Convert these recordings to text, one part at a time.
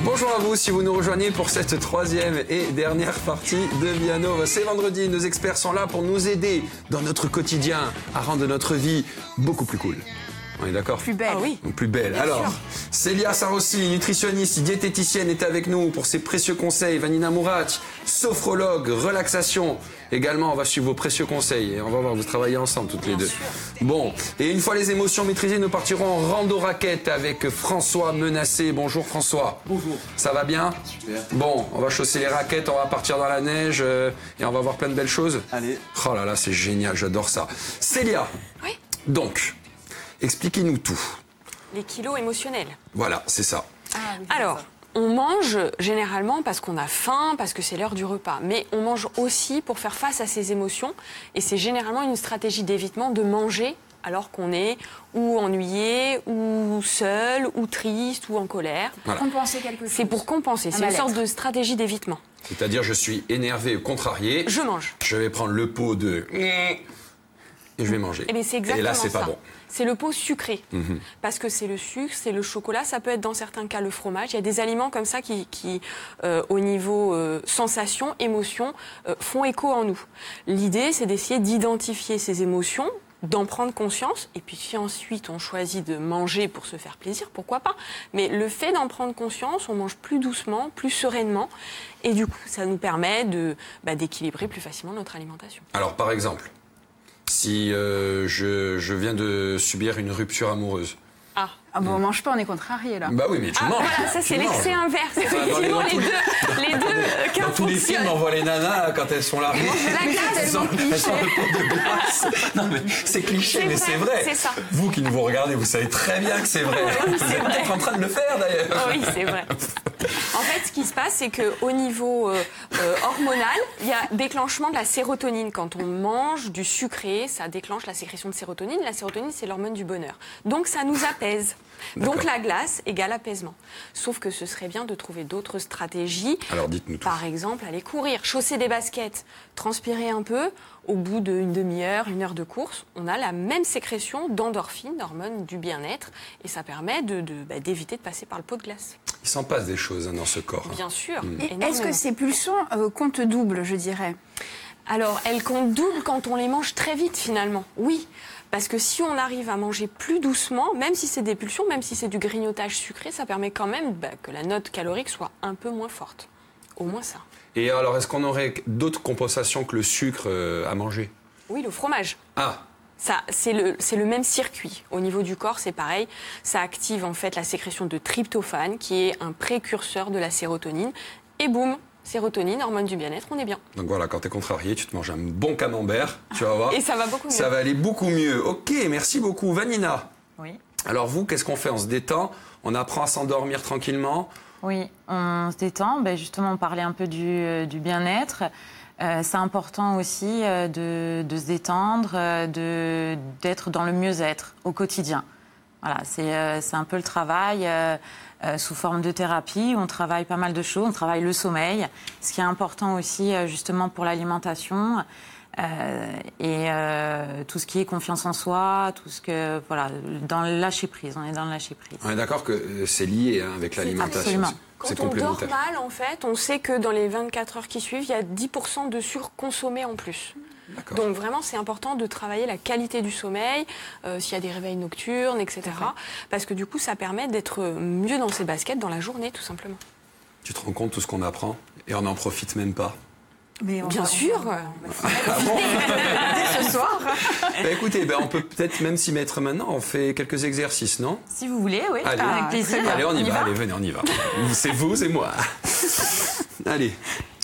Bonjour à vous si vous nous rejoignez pour cette troisième et dernière partie de Bianov. C'est vendredi, nos experts sont là pour nous aider dans notre quotidien à rendre notre vie beaucoup plus cool. On est d'accord ? Plus belle. Ah oui. Plus belle. Bien Alors, sûr. Célia Sarossi, nutritionniste, diététicienne, est avec nous pour ses précieux conseils. Vanina Mourac, sophrologue, relaxation. Également, on va suivre vos précieux conseils et on va voir, vous travaillez ensemble toutes les deux. Bon, et une fois les émotions maîtrisées, nous partirons en rando-raquette avec François Menacé. Bonjour François. Bonjour. Ça va bien ? Super. Bon, on va chausser les raquettes, on va partir dans la neige et on va voir plein de belles choses. Allez. Oh là là, c'est génial, j'adore ça. Célia. Oui. Donc, expliquez-nous tout. Les kilos émotionnels. Voilà, c'est ça. Alors, on mange généralement parce qu'on a faim, parce que c'est l'heure du repas. Mais on mange aussi pour faire face à ces émotions. Et c'est généralement une stratégie d'évitement de manger alors qu'on est ou ennuyé, ou seul, ou triste, ou en colère. Voilà. Compenser quelque chose. C'est pour compenser. C'est une mal-être. sorte de stratégie d'évitement. C'est-à-dire, je suis énervé ou contrarié. Je mange. Je vais prendre le pot de... Et je vais manger. Eh bien, c'est exactement et là, c'est pas ça. bon. C'est le pot sucré. Parce que c'est le sucre, c'est le chocolat, ça peut être dans certains cas le fromage. Il y a des aliments comme ça qui au niveau sensation, émotion, font écho en nous. L'idée, c'est d'essayer d'identifier ces émotions, d'en prendre conscience. Et puis si ensuite on choisit de manger pour se faire plaisir, pourquoi pas. Mais le fait d'en prendre conscience, on mange plus doucement, plus sereinement. Et du coup, ça nous permet d'équilibrer plus facilement notre alimentation. Alors, par exemple, si je viens de subir une rupture amoureuse. Ah bon, on mange pas, on est contrarié là. Bah oui, mais tu manges. Voilà, ça c'est Tu manges. l'excès inverse. Enfin, Effectivement, les deux cas Dans tous les films, on voit les nanas quand elles sont là. Elles sont le pot de glace. Non, mais c'est cliché, C'est mais vrai, c'est vrai. c'est ça. Vous qui nous regardez, vous savez très bien que c'est vrai. Oui, Vous c'est êtes vrai. peut-être en train de le faire d'ailleurs. Oui, c'est vrai. En fait, ce qui se passe, c'est qu'au niveau hormonal, il y a déclenchement de la sérotonine. Quand on mange du sucré, ça déclenche la sécrétion de sérotonine. La sérotonine, c'est l'hormone du bonheur. Donc, ça nous apaise. Donc, la glace égale apaisement. Sauf que ce serait bien de trouver d'autres stratégies. Alors, dites-nous tout. Par exemple, aller courir, chausser des baskets, transpirer un peu. Au bout d'une demi-heure, une heure de course, on a la même sécrétion d'endorphine, d'hormones du bien-être. Et ça permet d'éviter de passer par le pot de glace. Il s'en passe des choses hein, dans ce corps. Bien sûr. Et est-ce énormément. que ces pulsions comptent double, je dirais? Alors, elles comptent double quand on les mange très vite, finalement. Oui, parce que si on arrive à manger plus doucement, même si c'est des pulsions, même si c'est du grignotage sucré, ça permet quand même que la note calorique soit un peu moins forte. Au moins ça. Et alors, est-ce qu'on aurait d'autres compensations que le sucre à manger? Oui, le fromage. Ah, Ça, c'est le même circuit. Au niveau du corps, c'est pareil. Ça active en fait la sécrétion de tryptophane, qui est un précurseur de la sérotonine. Et boum, sérotonine, hormone du bien-être, on est bien. donc voilà, quand t'es contrarié, tu te manges un bon camembert, tu vas voir. Et ça va beaucoup mieux. Ça va aller beaucoup mieux. Ok, merci beaucoup. Vanina, Oui. alors vous, qu'est-ce qu'on fait? On se détend, on apprend à s'endormir tranquillement. Oui, on se détend. Justement, on parlait un peu du bien-être. C'est important aussi de se détendre, d'être dans le mieux-être au quotidien. Voilà, c'est un peu le travail sous forme de thérapie. On travaille pas mal de choses. On travaille le sommeil, ce qui est important aussi justement pour l'alimentation. Et tout ce qui est confiance en soi, tout ce que voilà, dans le lâcher prise, on est dans le lâcher prise. On est d'accord que c'est lié hein, avec l'alimentation. absolument. C'est Quand on dort complémentaire. mal, en fait, on sait que dans les 24 heures qui suivent, il y a 10% de sucre consommé en plus. D'accord. Donc vraiment, c'est important de travailler la qualité du sommeil, s'il y a des réveils nocturnes, etc. Parce que du coup, ça permet d'être mieux dans ses baskets dans la journée, tout simplement. Tu te rends compte de tout ce qu'on apprend et on n'en profite même pas. Mais Bien sûr. Dès ce soir. Écoutez, on peut peut-être même s'y mettre maintenant. On fait quelques exercices, non? Si vous voulez, oui, Allez. avec plaisir. Allez, on y va. Allez, venez, on y va. C'est vous, c'est moi. Allez,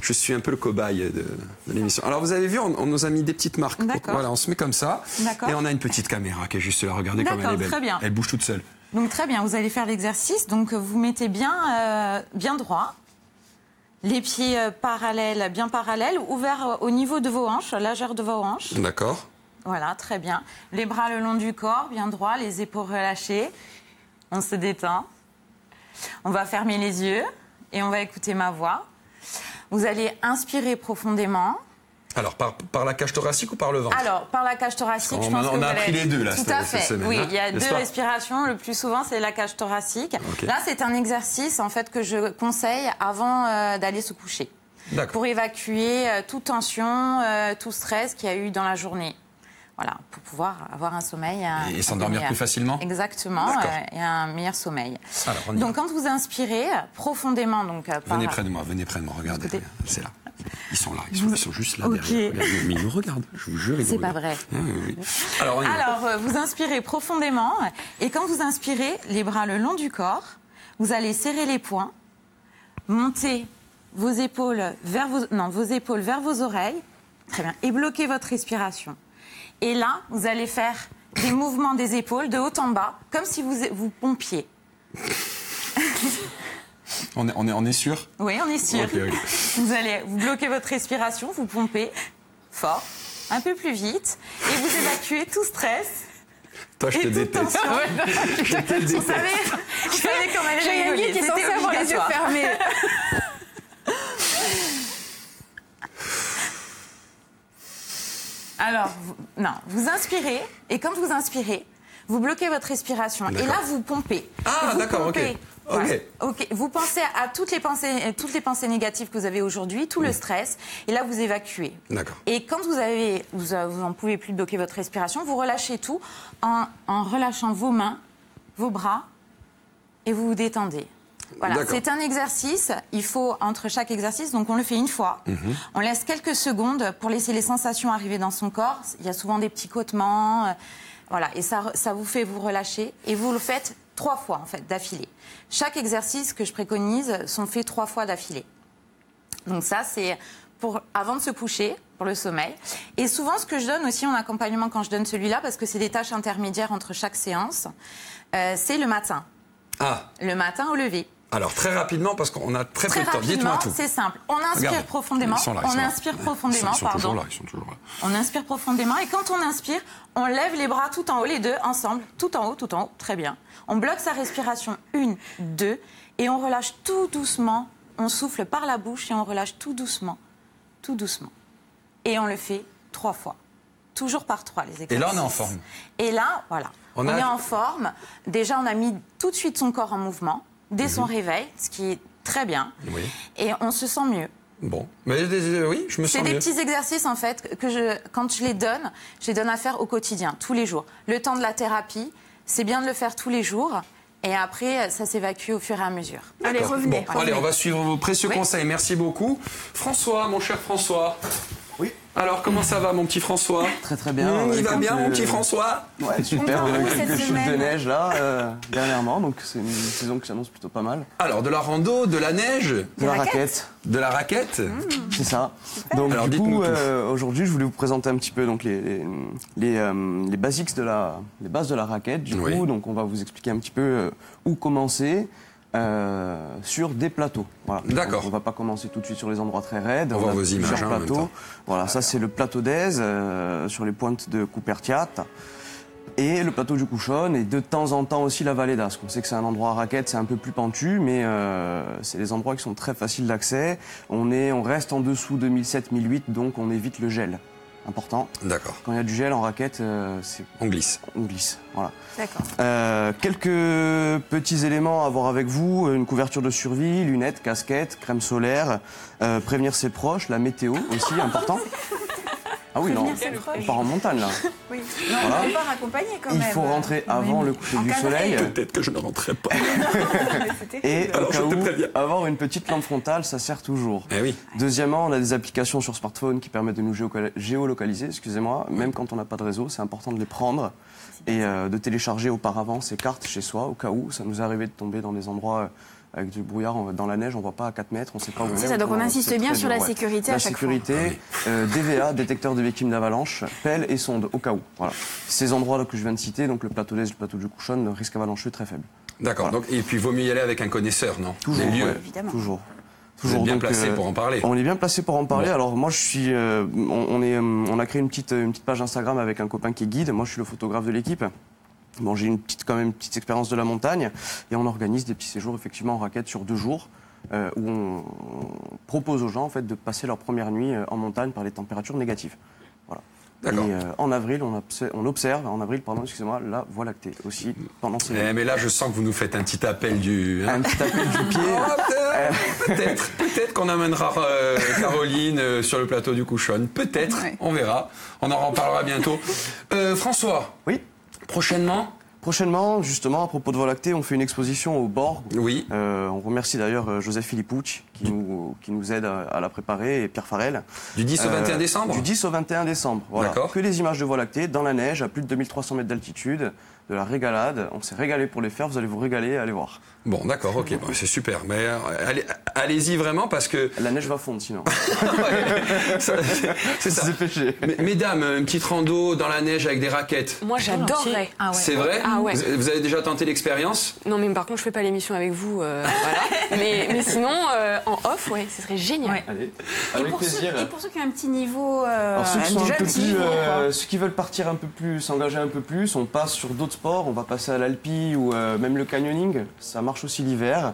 je suis un peu le cobaye de l'émission. Alors, vous avez vu, on nous a mis des petites marques. D'accord. Voilà, on se met comme ça. D'accord. Et on a une petite caméra qui est juste là. Regardez comme elle est D'accord, belle. très bien. Elle bouge toute seule. Donc très bien, vous allez faire l'exercice. Donc vous mettez bien droit. Les pieds bien parallèles, ouverts au niveau de vos hanches, largeur de vos hanches. D'accord. Voilà, très bien. Les bras le long du corps, bien droit, les épaules relâchées. On se détend. On va fermer les yeux et on va écouter ma voix. Vous allez inspirer profondément Alors, par la cage thoracique ou par le ventre? Alors, par la cage thoracique, je pense que on a appris les deux, là, tout à fait. cette semaine. Oui, hein, il y a deux pas respirations. Le plus souvent, c'est la cage thoracique. Okay. Là, c'est un exercice, en fait, que je conseille avant d'aller se coucher. Pour évacuer toute tension, tout stress qu'il y a eu dans la journée. Voilà, pour pouvoir avoir un sommeil. Et s'endormir plus facilement? Exactement, et un meilleur sommeil. Alors, donc, quand vous inspirez profondément... Donc, venez près de moi, regardez. C'est là. Ils sont là, ils sont juste là derrière. Mais ils nous regardent, je vous jure. C'est pas vrai. Ah, oui. Alors, vous inspirez profondément, et quand vous inspirez, les bras le long du corps, vous allez serrer les poings, monter vos épaules vers vos oreilles, très bien, et bloquer votre respiration. Et là, vous allez faire des mouvements des épaules de haut en bas, comme si vous pompiez. On est sûr? Oui, on est sûr. Okay. Vous bloquez votre respiration, vous pompez fort, un peu plus vite, et vous évacuez tout stress. Toi, je te déteste. Vous savez comment elle est rigolée. Qui est censé avoir les yeux fermés. Alors, vous inspirez, et quand vous inspirez, vous bloquez votre respiration. Et là, vous pompez. Ah, d'accord, ok. Voilà. Ok. Vous pensez à toutes les pensées négatives que vous avez aujourd'hui, tout le stress, et là, vous évacuez. D'accord. Et quand vous n'en pouvez plus bloquer votre respiration, vous relâchez tout en relâchant vos mains, vos bras, et vous vous détendez. Voilà, c'est un exercice, il faut, entre chaque exercice, donc on le fait une fois, on laisse quelques secondes pour laisser les sensations arriver dans son corps, il y a souvent des petits picotements, voilà, et ça vous fait vous relâcher, et vous le faites 3 fois, en fait, d'affilée. Chaque exercice que je préconise sont faits 3 fois d'affilée. Donc ça, c'est avant de se coucher, pour le sommeil. Et souvent, ce que je donne aussi en accompagnement quand je donne celui-là, parce que c'est des tâches intermédiaires entre chaque séance, c'est le matin. Ah. Le matin au lever. Alors, très rapidement, parce qu'on a très peu de temps. Dites-moi tout. C'est simple. On inspire profondément. On inspire profondément, pardon. Ils sont toujours là. On inspire profondément. Et quand on inspire, on lève les bras tout en haut, les deux, ensemble. Tout en haut. Très bien. On bloque sa respiration. 1, 2. Et on relâche tout doucement. On souffle par la bouche et on relâche tout doucement. Tout doucement. Et on le fait 3 fois. Toujours par 3, les exercices. Et là, on est en forme. Et là, voilà. On est en forme. Déjà, on a mis tout de suite son corps en mouvement, dès son réveil, ce qui est très bien. Oui. Et on se sent mieux. Bon. Mais oui, je me sens mieux. C'est des petits exercices, en fait, que quand je les donne à faire au quotidien, tous les jours. Le temps de la thérapie, c'est bien de le faire tous les jours. Et après, ça s'évacue au fur et à mesure. Allez, revenez. Bon, allez, on va suivre vos précieux conseils. Merci beaucoup. François, mon cher François. Oui. Alors, comment ça va, mon petit François? Très très bien. Il va bien, mon petit François? Ouais, super. On a eu quelques chutes de neige là, dernièrement, donc c'est une saison qui s'annonce plutôt pas mal. Alors, de la rando, de la neige? De la raquette. De la raquette? C'est ça. Donc, alors, du coup, aujourd'hui, je voulais vous présenter un petit peu donc, les basics les bases de la raquette. Du coup, donc, on va vous expliquer un petit peu où commencer. Sur des plateaux. Voilà. D'accord. On ne va pas commencer tout de suite sur les endroits très raides. On va vos images. Plateaux. Voilà, ça c'est le plateau d'Aise sur les pointes de Coupertiat et le plateau du Couchonne et de temps en temps aussi la vallée d'Ascq. On sait que c'est un endroit à raquette, c'est un peu plus pentu, mais c'est des endroits qui sont très faciles d'accès. On reste en dessous de 1007-1008, donc on évite le gel. Important. D'accord. Quand il y a du gel en raquette, on glisse. On glisse, voilà. D'accord. Quelques petits éléments à voir avec vous. Une couverture de survie, lunettes, casquette, crème solaire, prévenir ses proches, la météo aussi, important. Ah oui, non, on part en montagne là. Oui, non, voilà. on part accompagné quand même. Il faut rentrer avant le coucher du soleil. Peut-être que je ne rentrerai pas. Et au cas où, avoir une petite lampe frontale, ça sert toujours. Eh oui. Deuxièmement, on a des applications sur smartphone qui permettent de nous géolocaliser, excusez-moi. Même quand on n'a pas de réseau, c'est important de les prendre et de télécharger auparavant ces cartes chez soi, au cas où ça nous est arrivé de tomber dans des endroits avec du brouillard, dans la neige, on ne voit pas à 4 mètres, on ne sait pas où on est. C'est ça, donc on insiste bien sur la sécurité à chaque fois. La sécurité, DVA, détecteur de victimes d'avalanche, pelle et sonde, au cas où. Voilà. Ces endroits-là que je viens de citer, donc le plateau d'Aise, le plateau du Couchonne, le risque avalancheux est très faible. D'accord, voilà. Et puis il vaut mieux y aller avec un connaisseur, non? Toujours, les lieux. Ouais, évidemment. Toujours. Vous êtes bien placé pour en parler. On est bien placé pour en parler. Bon. Alors moi, je suis, on a créé une petite page Instagram avec un copain qui est guide. Moi, je suis le photographe de l'équipe. Bon, j'ai quand même une petite expérience de la montagne et on organise des petits séjours effectivement en raquette sur 2 jours. où on propose aux gens en fait, de passer leur première nuit en montagne par les températures négatives. Voilà. D'accord. Et en avril, on observe, la Voie lactée aussi pendant ces nuits. Mais là, je sens que vous nous faites un petit appel du... Un petit appel du pied. Peut-être qu'on amènera Caroline sur le plateau du Couchonne. Peut-être, Ouais. on verra. On en reparlera bientôt. François, Oui. prochainement, Justement, à propos de Voie lactée, on fait une exposition au Borg. oui, On remercie d'ailleurs Joseph Philippouch qui nous aide à la préparer et Pierre Farel. du 10 au 21 décembre. Du 10 au 21 décembre. Voilà. D'accord. Que des images de Voie lactée dans la neige à plus de 2300 mètres d'altitude, de la régalade. On s'est régalé pour les faire, vous allez vous régaler, allez voir. Bon, d'accord, ok, bon, c'est super. Mais allez-y vraiment parce que... La neige va fondre sinon. C'est ça. C'est péché. Mesdames, une petite rando dans la neige avec des raquettes. Moi, j'adorerais. Ah ouais. C'est vrai? Ah ouais. Vous avez déjà tenté l'expérience? Non, mais par contre, je fais pas l'émission avec vous, voilà. Mais sinon, en off, ouais, ce serait génial. Ouais. Allez, Et avec pour, plaisir. et pour ceux qui ont un petit niveau, Alors ceux qui sont déjà un peu petit plus, niveau, quoi. ceux qui veulent partir un peu plus, s'engager un peu plus, on passe sur d'autres sports. On va passer à l'alpi ou même le canyoning. Ça marche aussi l'hiver.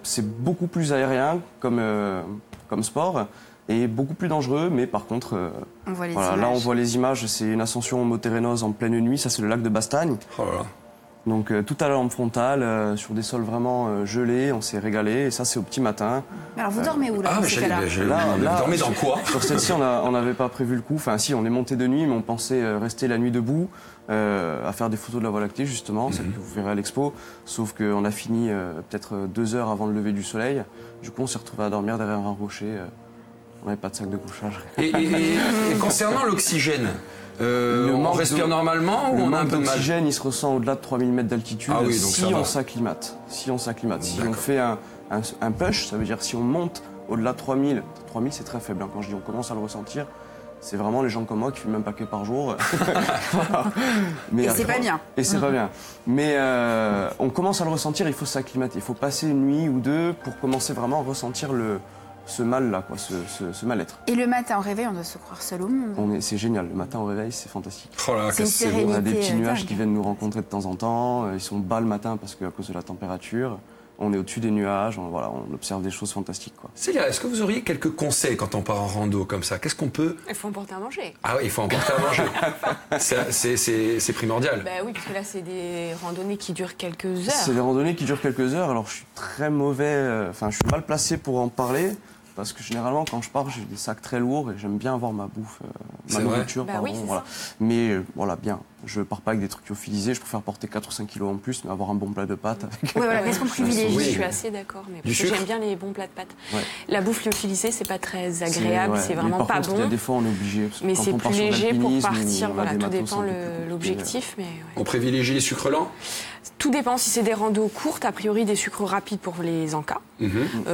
C'est beaucoup plus aérien comme sport et beaucoup plus dangereux. Mais par contre, On voit les voilà, images. là on voit les images. C'est une ascension motérénose en pleine nuit. Ça c'est le lac de Bastagne. Oh là là. Donc tout à la lampe frontale, sur des sols vraiment gelés. On s'est régalé. Et ça c'est au petit matin. Mais alors vous dormez où là Ah, dans mais ces cas-là vous dormez dans quoi? Sur celle-ci, on n'avait pas prévu le coup. Enfin, si, on est monté de nuit, mais on pensait rester la nuit debout, à faire des photos de la Voie lactée, justement, celle que vous verrez à l'expo. Sauf qu'on a fini peut-être 2 heures avant le lever du soleil. Du coup, on s'est retrouvé à dormir derrière un rocher. On n'avait pas de sac de couchage. Et concernant l'oxygène, Le on manque respire de- normalement ou Le on a un manque peu de mal? d'oxygène, il se ressent au-delà de 3000 mètres d'altitude Ah oui, donc si ça va. on s'acclimate. Si on D'accord. fait un push, ça veut dire si on monte au-delà de 3000, 3000 c'est très faible, hein. Quand je dis on commence à le ressentir, c'est vraiment les gens comme moi qui fument un paquet par jour. Voilà. Mais Et c'est pas bien. Et c'est pas bien. Mais on commence à le ressentir, il faut s'acclimater. Il faut passer une nuit ou deux pour commencer vraiment à ressentir ce mal-là, quoi, ce mal-être. Et le matin au réveil, on doit se croire seul au monde. C'est génial. Le matin au réveil, c'est fantastique. Oh là là, C'est une qu'est-ce que c'est beau. sérénité. On a des petits nuages dingue. qui viennent nous rencontrer de temps en temps. Ils sont bas le matin parce qu'à cause de la température. On est au-dessus des nuages. On observe des choses fantastiques, quoi. Célia, est-ce que vous auriez quelques conseils quand on part en rando comme ça? Qu'est-ce qu'on peut... Il faut emporter à manger. Ah oui, il faut emporter à manger. C'est primordial. Bah oui, parce que là, c'est des randonnées qui durent quelques heures. C'est des randonnées qui durent quelques heures. Alors, je suis très mauvais. Enfin, je suis mal placé pour en parler. Parce que généralement, quand je pars, j'ai des sacs très lourds et j'aime bien avoir ma bouffe, C'est ma vrai. nourriture. Bah pardon, oui, c'est voilà. Mais voilà, bien. Je pars pas avec des trucs lyophilisés. Je préfère porter 4 ou 5 kilos en plus, mais avoir un bon plat de pâtes avec. Ouais, voilà, qu'est-ce qu'on privilégie Je suis assez d'accord, mais parce que sucre j'aime bien les bons plats de pâtes. Ouais. La bouffe lyophilisée, c'est pas très agréable, ouais. c'est Mais vraiment par pas contre, il y a bon. des fois, on est obligé. Parce que Mais quand c'est on part plus sur léger pour l'alpinisme, partir. on a Voilà, des tout matos dépend un peu plus compliqués. l'objectif, mais ouais. On privilégie les sucres lents? Tout dépend si c'est des randos courtes, a priori des sucres rapides pour les encas,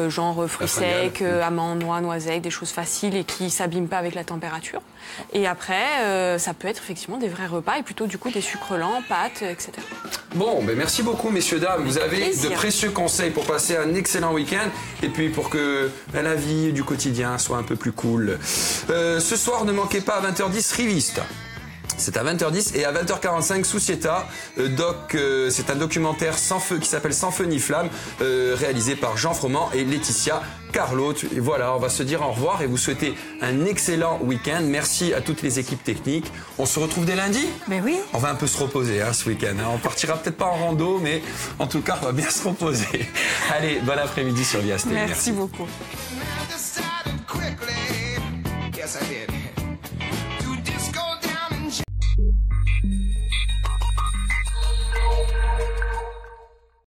genre fruits fringale. secs, amandes, noix, noisettes, des choses faciles et qui s'abîment pas avec la température. Et après, ça peut être effectivement des vrais repas et plutôt du coup des sucres lents, pâtes, etc. Bon, ben merci beaucoup, messieurs, dames. Vous avez plaisir. de précieux conseils pour passer un excellent week-end et puis pour que la vie du quotidien soit un peu plus cool. Ce soir, ne manquez pas à 20h10 Riviste. C'est à 20h10 et à 20h45 Società. C'est un documentaire sans feu qui s'appelle Sans feu ni flamme, réalisé par Jean Froment et Laetitia Carlot. Et voilà, on va se dire au revoir et vous souhaiter un excellent week-end. Merci à toutes les équipes techniques. On se retrouve dès lundi. Ben oui. On va un peu se reposer ce week-end. On partira peut-être pas en rando, mais en tout cas, on va bien se reposer. Allez, bon après-midi sur Viasté. Merci beaucoup. I decided quickly, yes I did, to just go down and